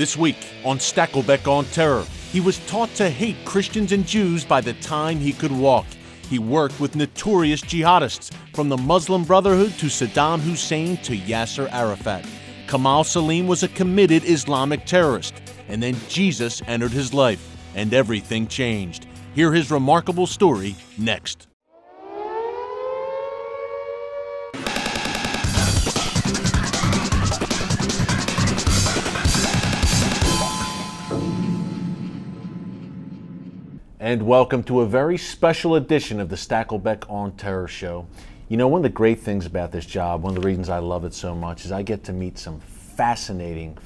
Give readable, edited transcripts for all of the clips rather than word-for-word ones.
This week on Stakelbeck on Terror, he was taught to hate Christians and Jews by the time he could walk. He worked with notorious jihadists, from the Muslim Brotherhood to Saddam Hussein to Yasser Arafat. Kamal Saleem was a committed Islamic terrorist, and then Jesus entered his life, and everything changed. Hear his remarkable story next. And welcome to a very special edition of the Stakelbeck on Terror show. You know, one of the great things about this job, one of the reasons I love it so much, is I get to meet some fascinating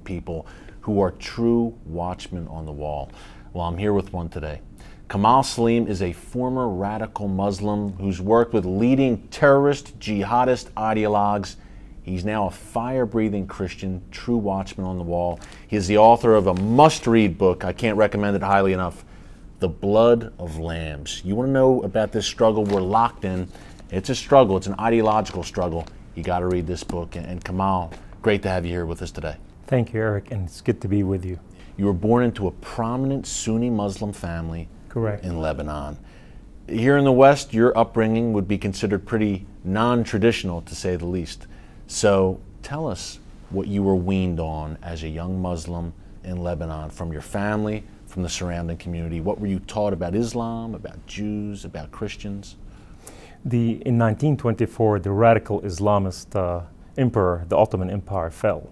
people who are true watchmen on the wall. Well, I'm here with one today. Kamal Saleem is a former radical Muslim who's worked with leading terrorist, jihadist ideologues. He's now a fire-breathing Christian, true watchman on the wall. He is the author of a must-read book. I can't recommend it highly enough. The Blood of Lambs. You want to know about this struggle we're locked in? It's a struggle. It's an ideological struggle. You got to read this book. And Kamal, great to have you here with us today. Thank you, Eric, and it's good to be with you. You were born into a prominent Sunni Muslim family. Correct. In Lebanon. Here in the West, your upbringing would be considered pretty non-traditional, to say the least. So tell us what you were weaned on as a young Muslim in Lebanon from your family, from the surrounding community. What were you taught about Islam, about Jews, about Christians? In 1924, the radical Islamist emperor, the Ottoman Empire, fell.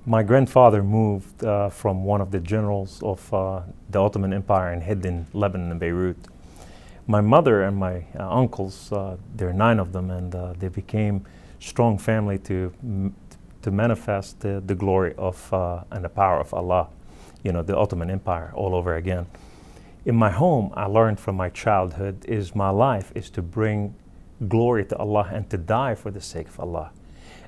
My grandfather moved from one of the generals of the Ottoman Empire and hid in Lebanon and Beirut. My mother and my uncles, there are 9 of them, and they became strong family to manifest the glory of and the power of Allah. You know, the Ottoman Empire all over again. In my home, I learned from my childhood is my life is to bring glory to Allah and to die for the sake of Allah.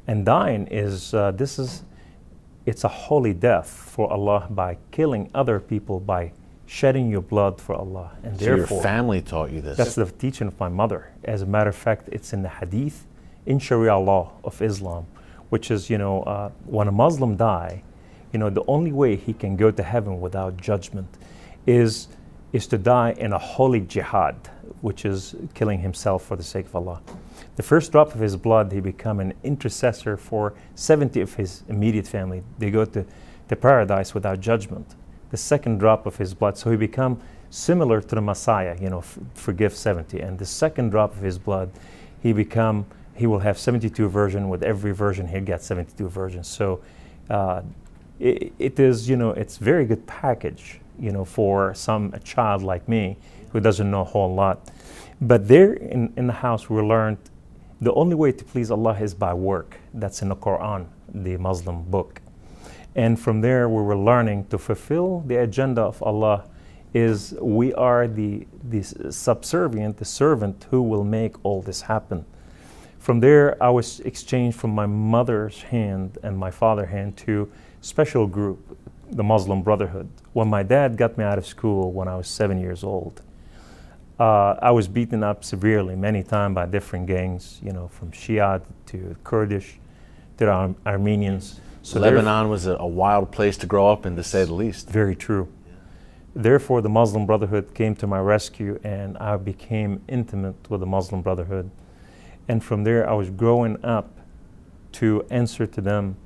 And dying is, it's a holy death for Allah by killing other people, by shedding your blood for Allah. And so therefore, your family taught you this? That's the teaching of my mother. As a matter of fact, it's in the hadith, in Sharia law of Islam, which is, you know, when a Muslim die, you know, the only way he can go to heaven without judgment is to die in a holy jihad, which is killing himself for the sake of Allah. The first drop of his blood, he become an intercessor for 70 of his immediate family. They go to paradise without judgment. The second drop of his blood, so he become similar to the Messiah, you know, forgive 70. And the second drop of his blood, he will have 72 virgins. With every virgin, he'll get 72 virgins. So it is, you know, it's very good package, you know, for a child like me who doesn't know a whole lot. But there in the house we learned the only way to please Allah is by work. That's in the Quran, the Muslim book. And from there we were learning to fulfill the agenda of Allah is we are the subservient, the servant who will make all this happen. From there I was exchanged from my mother's hand and my father's hand to special group, the Muslim Brotherhood. When my dad got me out of school when I was 7 years old, I was beaten up severely many times by different gangs, you know, from Shia to Kurdish to the Armenians. So Lebanon was a wild place to grow up in, to say the least. Very true. Yeah. Therefore, the Muslim Brotherhood came to my rescue, and I became intimate with the Muslim Brotherhood. And from there, I was growing up to answer to them.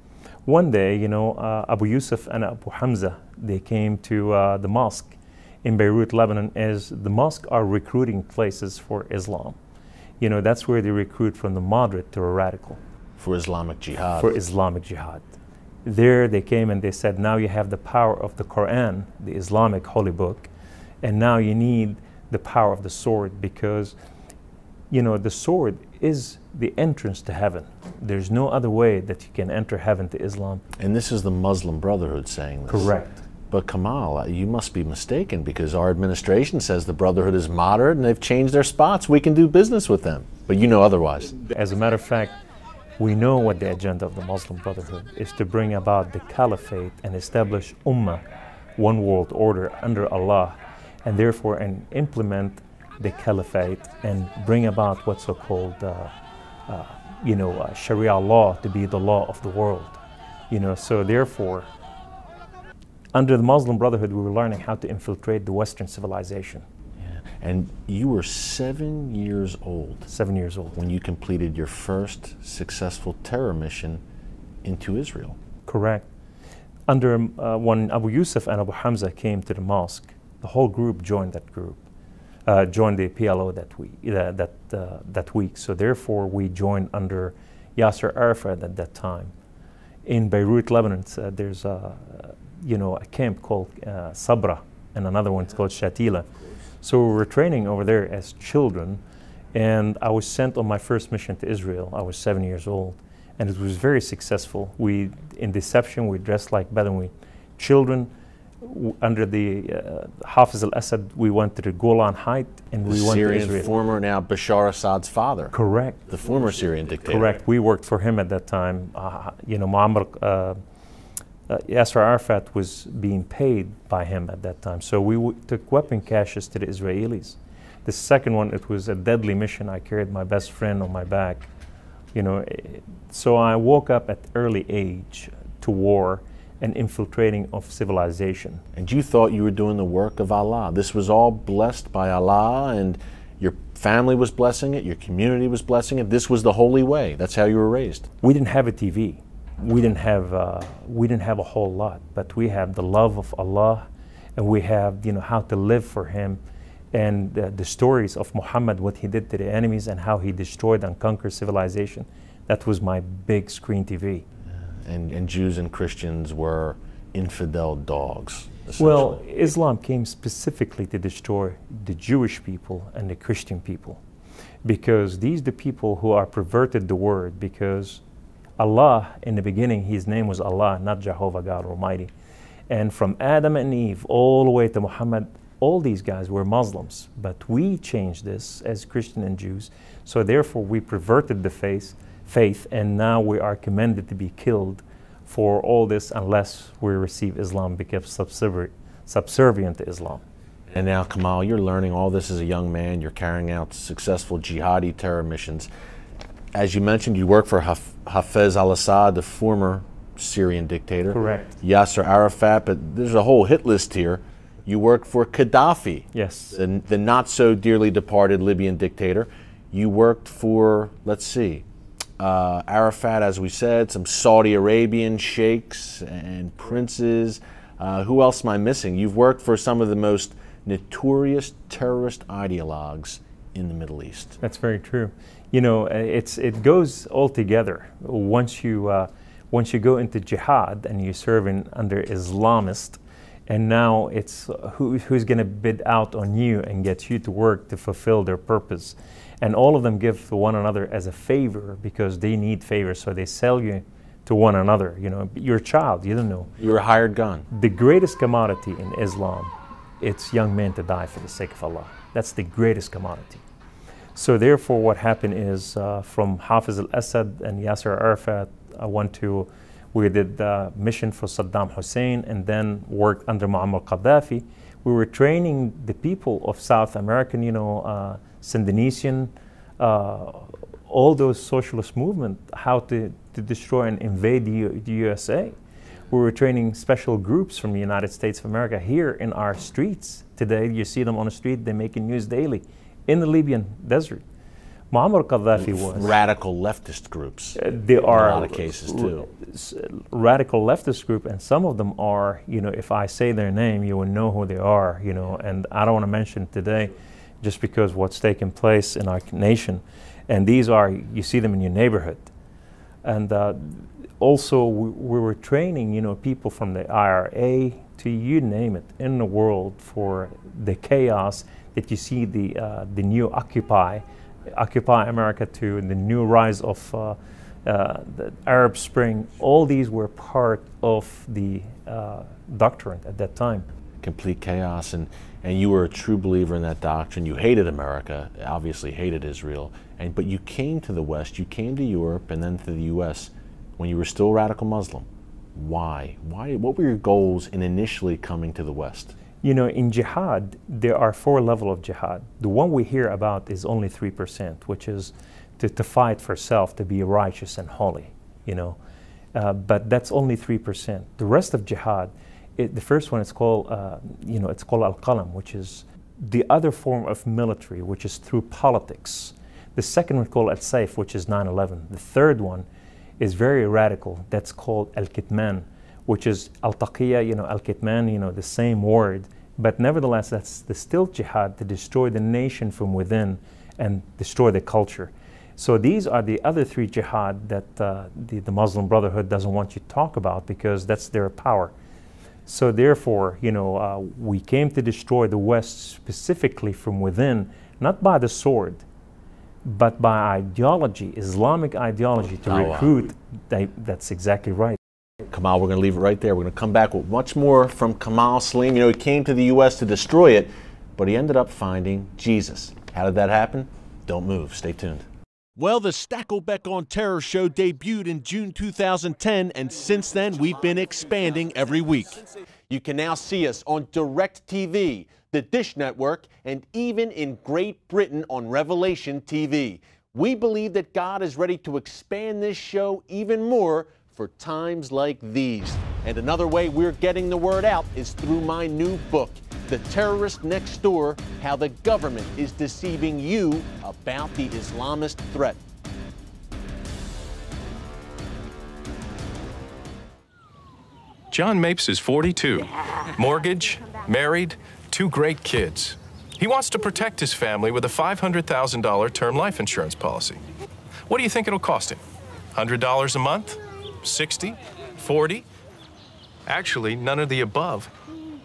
One day, you know, Abu Yusuf and Abu Hamza, they came to the mosque in Beirut, Lebanon, as the mosques are recruiting places for Islam. You know, that's where they recruit from the moderate to a radical. For Islamic jihad. For Islamic jihad. There they came and they said, now you have the power of the Quran, the Islamic holy book, and now you need the power of the sword, because, you know, the sword is the entrance to heaven. There's no other way that you can enter heaven to Islam. And this is the Muslim Brotherhood saying this. Correct. But Kamal, you must be mistaken, because our administration says the Brotherhood is moderate and they've changed their spots. We can do business with them. But you know otherwise. As a matter of fact, we know what the agenda of the Muslim Brotherhood is, to bring about the caliphate and establish Ummah, one world order under Allah, and therefore implement the caliphate and bring about what's so-called Sharia law to be the law of the world. So therefore, Under the Muslim Brotherhood, we were learning how to infiltrate the Western civilization. Yeah. And you were 7 years old. 7 years old. When you completed your first successful terror mission into Israel. Correct. Under when Abu Yusuf and Abu Hamza came to the mosque, the whole group joined that group, joined the PLO that week. So therefore, we joined under Yasser Arafat at that time. In Beirut, Lebanon, there's a camp called Sabra, and another one's called Shatila. So we were training over there as children, and I was sent on my first mission to Israel. I was 7 years old, and it was very successful. In deception, we dressed like Bedouin children. Under the Hafiz al-Assad, we went to the Golan Height, and we went to Israel. Former now Bashar Assad's father. Correct. The former Syrian dictator. Correct. We worked for him at that time. Yasser Arafat was being paid by him at that time. So we took weapon caches to the Israelis. The second one, it was a deadly mission. I carried my best friend on my back. So I woke up at early age to war and infiltrating of civilization. And you thought you were doing the work of Allah. This was all blessed by Allah, and your family was blessing it, your community was blessing it. This was the holy way. That's how you were raised. We didn't have a TV. We didn't have a whole lot, but we have the love of Allah, and we have how to live for Him, and the stories of Muhammad, what he did to the enemies, and how he destroyed and conquered civilization. That was my big screen TV. And Jews and Christians were infidel dogs. Well, Islam came specifically to destroy the Jewish people and the Christian people, because these are the people who are perverted the word, because Allah, in the beginning, His name was Allah, not Jehovah God Almighty. And from Adam and Eve all the way to Muhammad, all these guys were Muslims. But we changed this as Christian and Jews. So therefore, we perverted the faith, and now we are commanded to be killed for all this unless we receive Islam, become subservient to Islam. And now, Kamal, you're learning all this as a young man. You're carrying out successful jihadi terror missions. As you mentioned, you work for Hafez al-Assad, the former Syrian dictator. Correct. Yasser Arafat, but there's a whole hit list here. You worked for Gaddafi, yes, the not so dearly departed Libyan dictator. You worked for, let's see, Arafat, as we said, some Saudi Arabian sheikhs and princes. Who else am I missing? You've worked for some of the most notorious terrorist ideologues in the Middle East. That's very true. It goes all together. Once you go into jihad and you're serving under Islamist, and now it's who's going to bid out on you and get you to work to fulfill their purpose. And all of them give to one another as a favor because they need favors, so they sell you to one another. You're a child, you don't know. You're a hired gun. The greatest commodity in Islam, it's young men to die for the sake of Allah. That's the greatest commodity. So therefore what happened is from Hafiz al-Assad and Yasser Arafat, we did the mission for Saddam Hussein, and then worked under Muammar Gaddafi. We were training the people of South American, Indonesian, all those socialist movements, how to destroy and invade the USA. We were training special groups from the United States of America here in our streets. Today, you see them on the street, they're making news daily in the Libyan desert. Muammar Gaddafi was radical leftist groups. They are in a lot of cases too. Radical leftist group, and some of them are, if I say their name, you will know who they are, and I don't want to mention today just because what's taking place in our nation. And these are, you see them in your neighborhood. And also we were training, people from the IRA to you name it in the world for the chaos that you see the new Occupy America to the new rise of the Arab Spring. All these were part of the doctrine at that time. Complete chaos, and you were a true believer in that doctrine. You hated America, obviously hated Israel, but you came to the West, you came to Europe and then to the US when you were still radical Muslim. Why? What were your goals in initially coming to the West? In jihad, there are 4 levels of jihad. The one we hear about is only 3%, which is to fight for self, to be righteous and holy, But that's only 3%. The rest of jihad The first one is called, it's called al-qalam, which is the other form of military, which is through politics. The second one is called al-sayf, which is 9/11. The third one is very radical. That's called al-kitman, which is al-taqiyya, al-kitman, the same word. But nevertheless, that's the still jihad to destroy the nation from within and destroy the culture. So these are the other three jihad that the Muslim Brotherhood doesn't want you to talk about, because that's their power. So therefore, we came to destroy the West specifically from within, not by the sword, but by ideology, Islamic ideology to recruit. That's exactly right. Kamal, we're going to leave it right there. We're going to come back with much more from Kamal Saleem. He came to the U.S. to destroy it, but he ended up finding Jesus. How did that happen? Don't move. Stay tuned. Well, the Stakelbeck on Terror show debuted in June 2010, and since then we've been expanding every week. You can now see us on DirecTV, the Dish Network, and even in Great Britain on Revelation TV. We believe that God is ready to expand this show even more for times like these. And another way we're getting the word out is through my new book, The Terrorist Next Door: How the Government is Deceiving You About the Islamist Threat. John Mapes is 42, mortgage, married, 2 great kids. He wants to protect his family with a $500,000 term life insurance policy. What do you think it'll cost him? $100 a month? 60? 40? Actually, none of the above.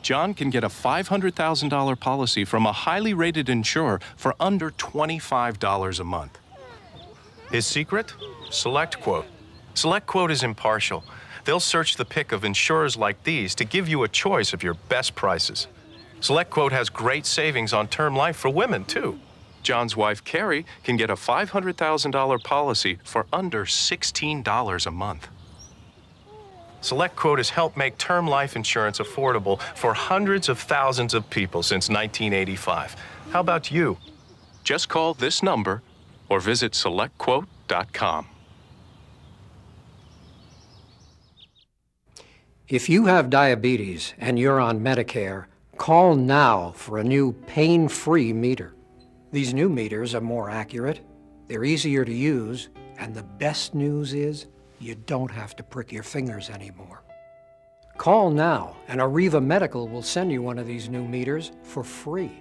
John can get a $500,000 policy from a highly rated insurer for under $25 a month. His secret? SelectQuote. SelectQuote is impartial. They'll search the pick of insurers like these to give you a choice of your best prices. SelectQuote has great savings on term life for women, too. John's wife, Carrie, can get a $500,000 policy for under $16 a month. SelectQuote has helped make term life insurance affordable for hundreds of thousands of people since 1985. How about you? Just call this number or visit SelectQuote.com. If you have diabetes and you're on Medicare, call now for a new pain-free meter. These new meters are more accurate, they're easier to use, and the best news is you don't have to prick your fingers anymore. Call now and Arriva Medical will send you one of these new meters for free.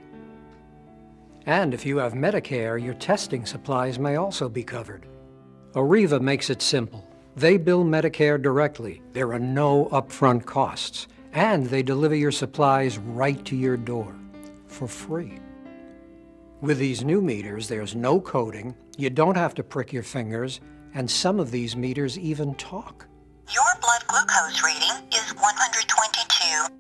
And if you have Medicare, your testing supplies may also be covered. Arriva makes it simple. They bill Medicare directly. There are no upfront costs. And they deliver your supplies right to your door for free. With these new meters, there's no coding, you don't have to prick your fingers, and some of these meters even talk. Your blood glucose reading is 122.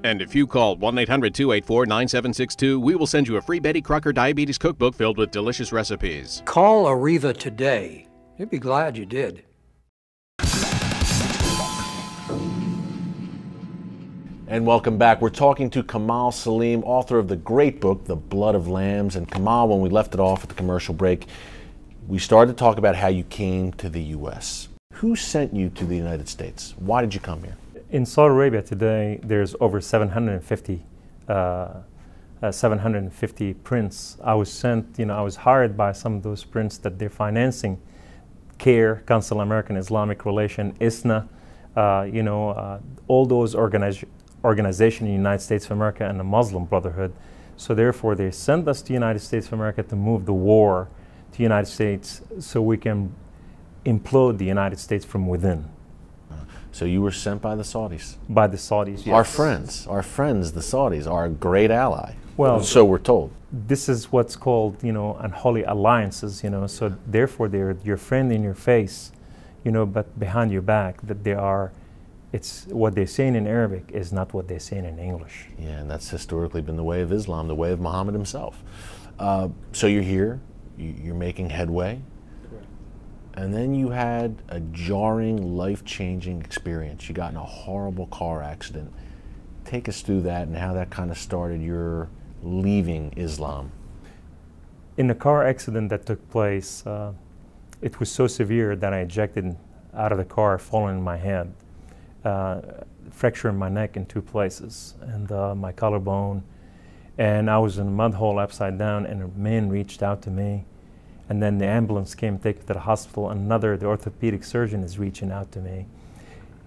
And if you call 1-800-284-9762, we will send you a free Betty Crocker Diabetes Cookbook filled with delicious recipes. Call Arriva today. You'd be glad you did. And welcome back. We're talking to Kamal Saleem, author of the great book, The Blood of Lambs. And Kamal, when we left it off at the commercial break, we started to talk about how you came to the U.S. Who sent you to the United States? Why did you come here? In Saudi Arabia today, there's over 750 prince. I was sent, I was hired by some of those prince that they're financing CARE, Council of American Islamic Relation, ISNA, all those organizations in the United States of America and the Muslim Brotherhood. So therefore, they sent us to the United States of America to move the war to the United States so we can implode the United States from within. So you were sent by the Saudis? By the Saudis, yes. Our friends, the Saudis, are a great ally. Well, so we're told. This is what's called, unholy alliances, so therefore they're your friend in your face, but behind your back, that they are, it's what they're saying in Arabic is not what they're saying in English. Yeah, and that's historically been the way of Islam, the way of Muhammad himself. So you're here, you're making headway, and then you had a jarring, life-changing experience. You got in a horrible car accident. Take us through that and how that kind of started your leaving Islam. In the car accident that took place, it was so severe that I ejected out of the car, falling on my head. fracture in my neck in 2 places, and my collarbone. And I was in a mud hole upside down, and a man reached out to me. And then the ambulance came to take me to the hospital. The orthopedic surgeon is reaching out to me.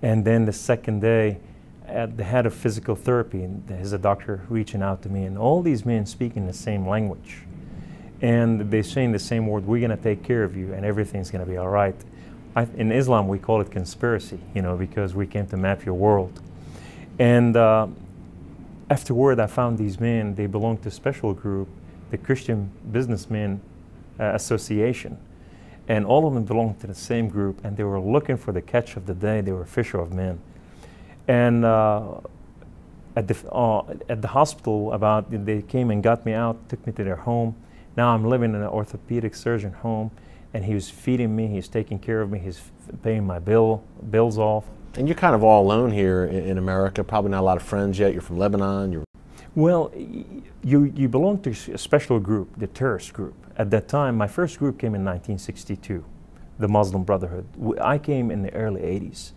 And then the second day, they had a physical therapy, and there's a doctor reaching out to me. And all these men speaking the same language. And they're saying the same word, we're going to take care of you, and everything's going to be all right. In Islam, we call it conspiracy, you know, because we came to map your world. And afterward, I found these men, they belonged to a special group, the Christian Businessmen Association. And all of them belonged to the same group, and they were looking for the catch of the day. They were fisher of men. And at the hospital, they came and got me out, took me to their home. Now I'm living in an orthopedic surgeon home, and he was feeding me, he's taking care of me, he's paying my bills off. And you're kind of all alone here in America, probably not a lot of friends yet. You're from Lebanon. Well, you belong to a special group, the terrorist group. At that time, my first group came in 1962, the Muslim Brotherhood. I came in the early 80s.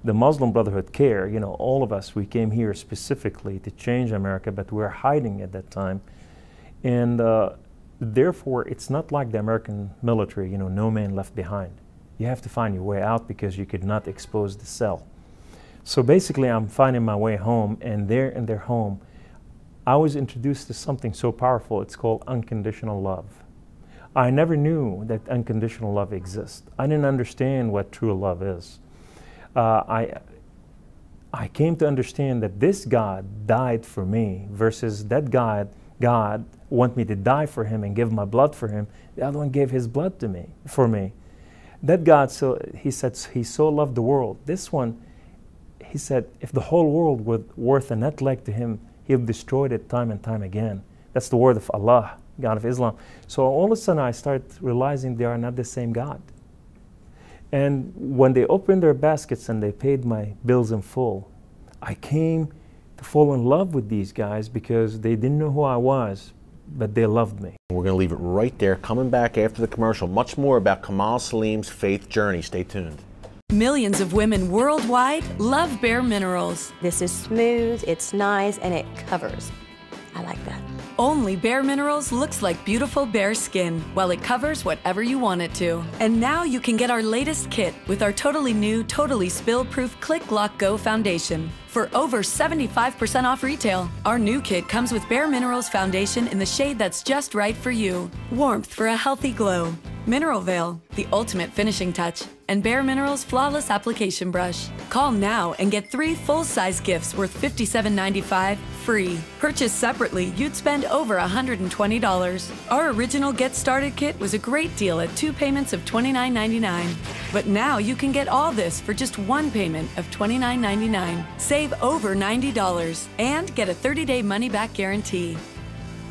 The Muslim Brotherhood CARE, you know, all of us, we came here specifically to change America, but we were hiding at that time. And therefore, it's not like the American military, you know, no man left behind. You have to find your way out because you could not expose the cell. So basically, I'm finding my way home, and there in their home, I was introduced to something so powerful. It's called unconditional love. I never knew that unconditional love exists. I didn't understand what true love is. I came to understand that this God died for me versus that God want me to die for him and give my blood for him. The other one gave his blood to me, for me. That God, he said, he so loved the world. This one, he said, if the whole world were worth a net leg to him, he'll destroy it time and time again. That's the word of Allah, God of Islam. So all of a sudden I started realizing they are not the same God. And when they opened their baskets and they paid my bills in full, I came to fall in love with these guys because they didn't know who I was, but they loved me. We're going to leave it right there. Coming back after the commercial, much more about Kamal Saleem's faith journey. Stay tuned. Millions of women worldwide love Bare Minerals. This is smooth, it's nice, and it covers. I like that. Only Bare Minerals looks like beautiful bare skin, while it covers whatever you want it to. And now you can get our latest kit with our totally new, totally spill-proof Click Lock Go foundation. For over 75% off retail, our new kit comes with Bare Minerals foundation in the shade that's just right for you. Warmth for a healthy glow. Mineral Veil, the ultimate finishing touch, and Bare Minerals Flawless Application Brush. Call now and get 3 full-size gifts worth $57.95 free. Purchased separately, you'd spend over $120. Our original Get Started kit was a great deal at 2 payments of $29.99. But now you can get all this for just 1 payment of $29.99. Save over $90 and get a 30-day money-back guarantee.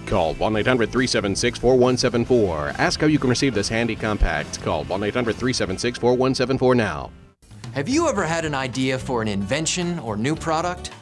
Call 1-800-376-4174. Ask how you can receive this handy compact. Call 1-800-376-4174 now. Have you ever had an idea for an invention or new product?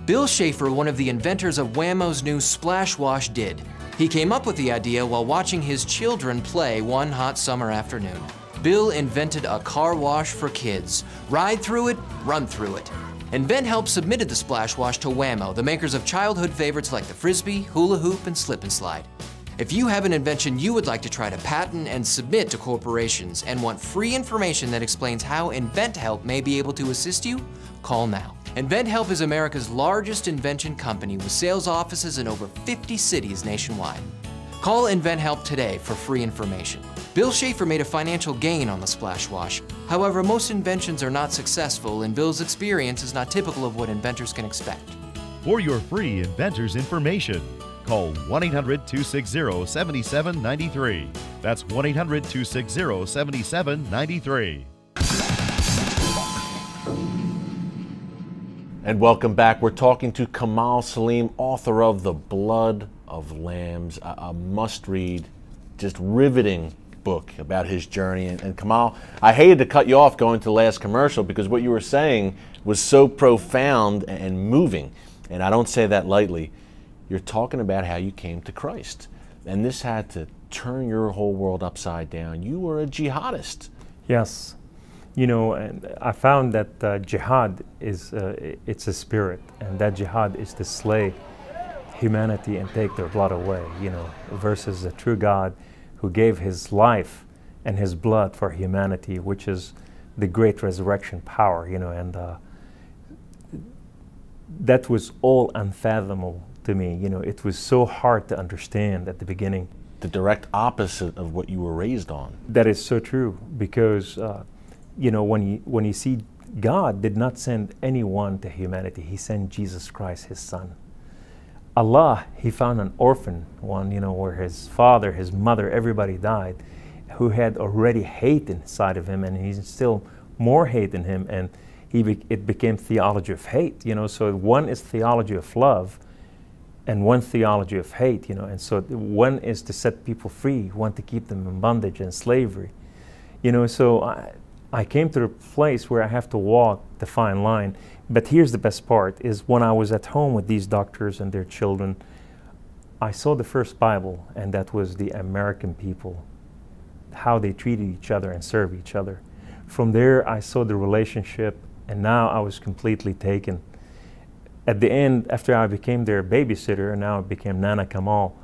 Bill Schaefer, one of the inventors of Whammo's new Splash Wash, did. He came up with the idea while watching his children play one hot summer afternoon. Bill invented a car wash for kids. Ride through it, run through it. InventHelp submitted the Splash Wash to Whammo, the makers of childhood favorites like the Frisbee, Hula Hoop, and Slip and Slide. If you have an invention you would like to try to patent and submit to corporations and want free information that explains how InventHelp may be able to assist you, call now. InventHelp is America's largest invention company with sales offices in over 50 cities nationwide. Call InventHelp today for free information. Bill Schaefer made a financial gain on the Splash Wash. However, most inventions are not successful, and Bill's experience is not typical of what inventors can expect. For your free inventor's information, call 1-800-260-7793. That's 1-800-260-7793. And welcome back. We're talking to Kamal Saleem, author of The Blood of Lambs, a must-read, just riveting book about his journey. And Kamal, I hated to cut you off going to the last commercial because what you were saying was so profound and moving, and I don't say that lightly. You're talking about how you came to Christ, and this had to turn your whole world upside down. You were a jihadist. Yes. You know, and I found that jihad is, it's a spirit, and that jihad is to slay humanity and take their blood away, you know, versus the true God who gave his life and his blood for humanity, which is the great resurrection power, you know, and that was all unfathomable to me. You know, it was so hard to understand at the beginning. The direct opposite of what you were raised on. That is so true, because you know, when you see God did not send anyone to humanity, he sent Jesus Christ, his son. Allah, he found an orphan one, you know, where his father, his mother, everybody died, who had already hate inside of him, and he's still more hate in him, and it became theology of hate, you know. So one is theology of love, and one theology of hate, you know. And so one is to set people free, one to keep them in bondage and slavery, you know. So I came to a place where I have to walk the fine line. But here's the best part, is when I was at home with these doctors and their children, I saw the first Bible, and that was the American people, how they treated each other and served each other. From there, I saw the relationship, and now I was completely taken. At the end, after I became their babysitter, and now I became Nana Kamal,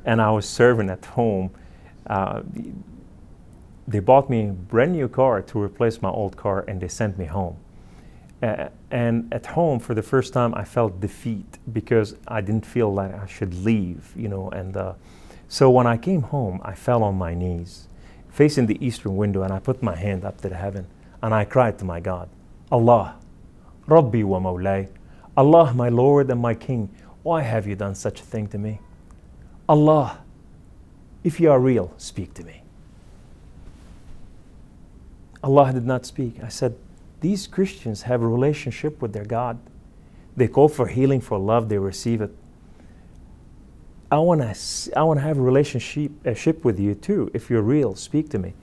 and I was serving at home, they bought me a brand new car to replace my old car, and they sent me home. And at home, for the first time, I felt defeat, because I didn't feel like I should leave, you know. And so when I came home, I fell on my knees, facing the eastern window, and I put my hand up to the heaven, and I cried to my God, Allah, Rabbi wa Mawlay, Allah, my Lord and my King, why have you done such a thing to me? Allah, if you are real, speak to me. Allah did not speak. I said, these Christians have a relationship with their God. They call for healing, for love, they receive it. I want to have a relationship with you too. If you're real, speak to me.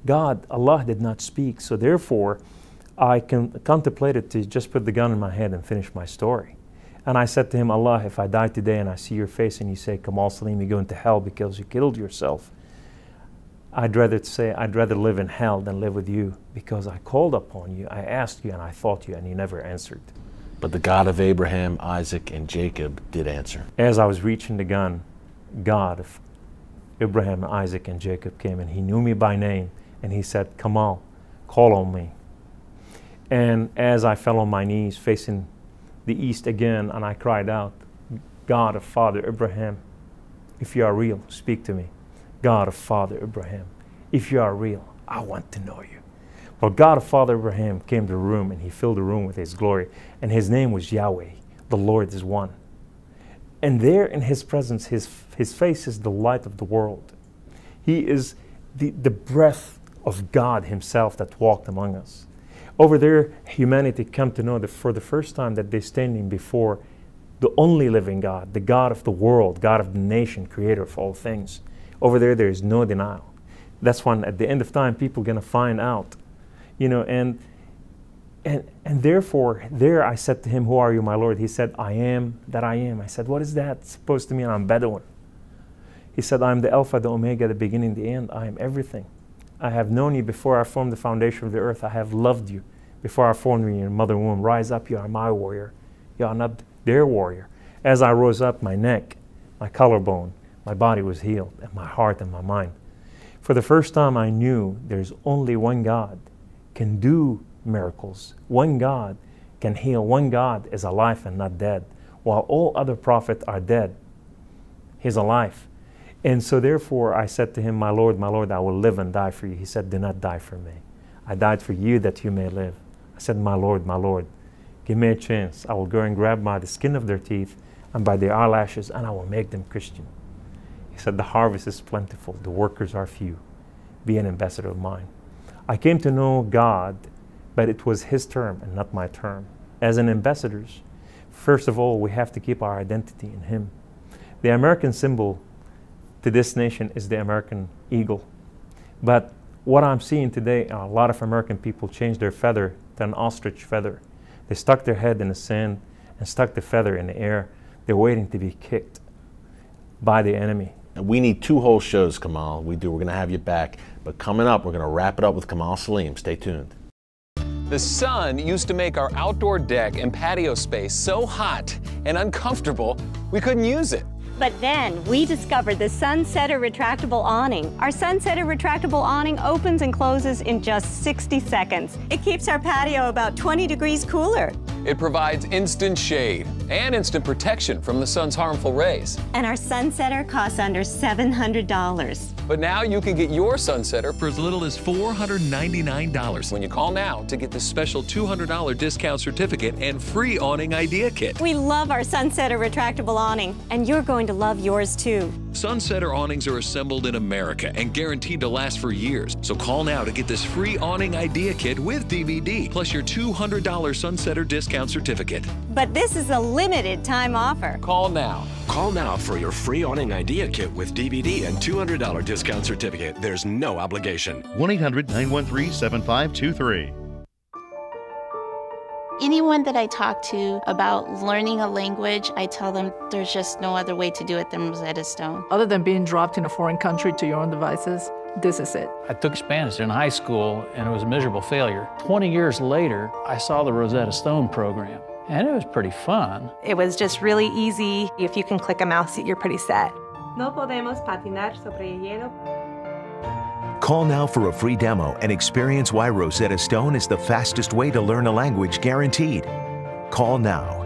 God, Allah did not speak, so therefore I contemplated to just put the gun in my head and finish my story. And I said to him, Allah, if I die today and I see your face and you say, Kamal Saleem, you're going to hell because you killed yourself, I'd rather live in hell than live with you, because I called upon you, I asked you, and I thought you, and you never answered. But the God of Abraham, Isaac, and Jacob did answer. As I was reaching the gun, God of Abraham, Isaac, and Jacob came, and he knew me by name, and he said, Kamal, call on me. And as I fell on my knees, facing the east again, and I cried out, God of Father Abraham, if you are real, speak to me. God of Father Abraham, if you are real, I want to know you. But God of Father Abraham came to the room, and he filled the room with his glory, and his name was Yahweh, the Lord is one. And there in his presence, his face is the light of the world. He is the breath of God himself that walked among us. Over there, humanity come to know that for the first time that they're standing before the only living God, the God of the world, God of the nation, creator of all things. Over there, there is no denial. That's when at the end of time, people are going to find out, you know, and therefore, there I said to him, who are you, my Lord? He said, I am that I am. I said, what is that supposed to mean? I'm Bedouin. He said, I'm the Alpha, the Omega, the beginning, the end. I am everything. I have known you before I formed the foundation of the earth. I have loved you before I formed you in your mother womb. Rise up, you are my warrior. You are not their warrior. As I rose up, my neck, my collarbone, my body was healed, and my heart and my mind. For the first time, I knew there's only one God can do miracles. One God can heal. One God is alive and not dead. While all other prophets are dead, he's alive. And so therefore, I said to him, my Lord, I will live and die for you. He said, do not die for me. I died for you that you may live. I said, my Lord, give me a chance. I will go and grab by the skin of their teeth and by their eyelashes, and I will make them Christian. He said, the harvest is plentiful, the workers are few. Be an ambassador of mine. I came to know God, but it was his term and not my term. As an ambassadors, first of all, we have to keep our identity in him. The American symbol to this nation is the American eagle. But what I'm seeing today, a lot of American people change their feather to an ostrich feather. They stuck their head in the sand and stuck the feather in the air. They're waiting to be kicked by the enemy. And we need 2 whole shows, Kamal. We do. We're going to have you back. But coming up, we're going to wrap it up with Kamal Saleem. Stay tuned. The sun used to make our outdoor deck and patio space so hot and uncomfortable, we couldn't use it. But then we discovered the Sunsetter retractable awning. Our Sunsetter retractable awning opens and closes in just 60 seconds. It keeps our patio about 20 degrees cooler. It provides instant shade and instant protection from the sun's harmful rays. And our Sunsetter costs under $700. But now you can get your Sunsetter for as little as $499 when you call now to get this special $200 discount certificate and free awning idea kit. We love our Sunsetter retractable awning, and you're going to love yours too. Sunsetter awnings are assembled in America and guaranteed to last for years. So call now to get this free awning idea kit with DVD, plus your $200 Sunsetter discount certificate. But this is a limited time offer. Call now. Call now for your free awning idea kit with DVD and $200 discount certificate. There's no obligation. 1-800-913-7523. Anyone that I talk to about learning a language, I tell them there's just no other way to do it than Rosetta Stone. Other than being dropped in a foreign country to your own devices, this is it. I took Spanish in high school and it was a miserable failure. 20 years later, I saw the Rosetta Stone program and it was pretty fun. It was just really easy. If you can click a mouse, you're pretty set. No podemos patinar sobre hielo. Call now for a free demo and experience why Rosetta Stone is the fastest way to learn a language guaranteed. Call now.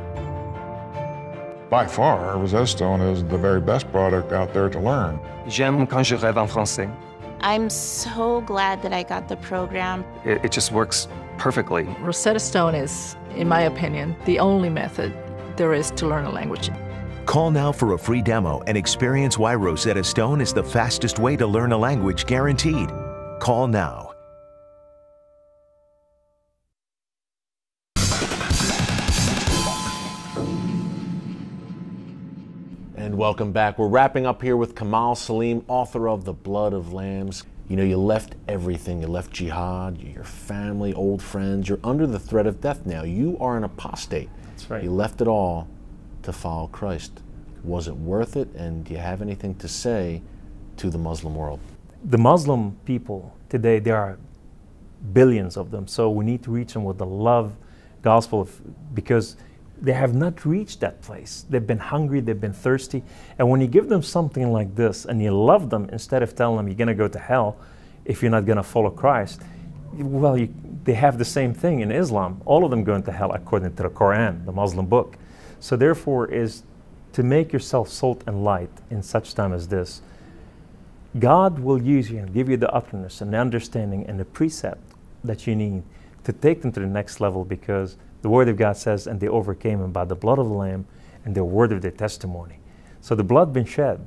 By far, Rosetta Stone is the very best product out there to learn. J'aime quand je rêve en français. I'm so glad that I got the program. It just works perfectly. Rosetta Stone is, in my opinion, the only method there is to learn a language. Call now for a free demo and experience why Rosetta Stone is the fastest way to learn a language guaranteed. Call now. And welcome back. We're wrapping up here with Kamal Saleem, author of The Blood of Lambs. You know, you left everything. You left jihad, your family, old friends. You're under the threat of death now. You are an apostate. That's right. You left it all to follow Christ. Was it worth it? And do you have anything to say to the Muslim world? The Muslim people today, there are billions of them. So we need to reach them with the love gospel because they have not reached that place. They've been hungry, they've been thirsty. And when you give them something like this and you love them, instead of telling them you're going to go to hell if you're not going to follow Christ, well, they have the same thing in Islam. All of them going to hell according to the Quran, the Muslim book. So therefore is to make yourself salt and light in such time as this. God will use you and give you the utterance and the understanding and the precept that you need to take them to the next level, because the Word of God says, and they overcame him by the blood of the Lamb and the word of their testimony. So the blood been shed,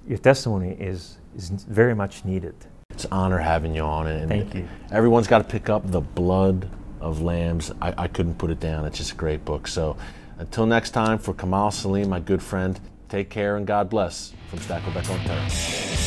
your testimony is very much needed. It's an honor having you on. And thank you. Everyone's got to pick up The Blood of Lambs. I couldn't put it down. It's just a great book. So until next time, for Kamal Saleem, my good friend, take care and God bless from Stakelbeck, Ontario.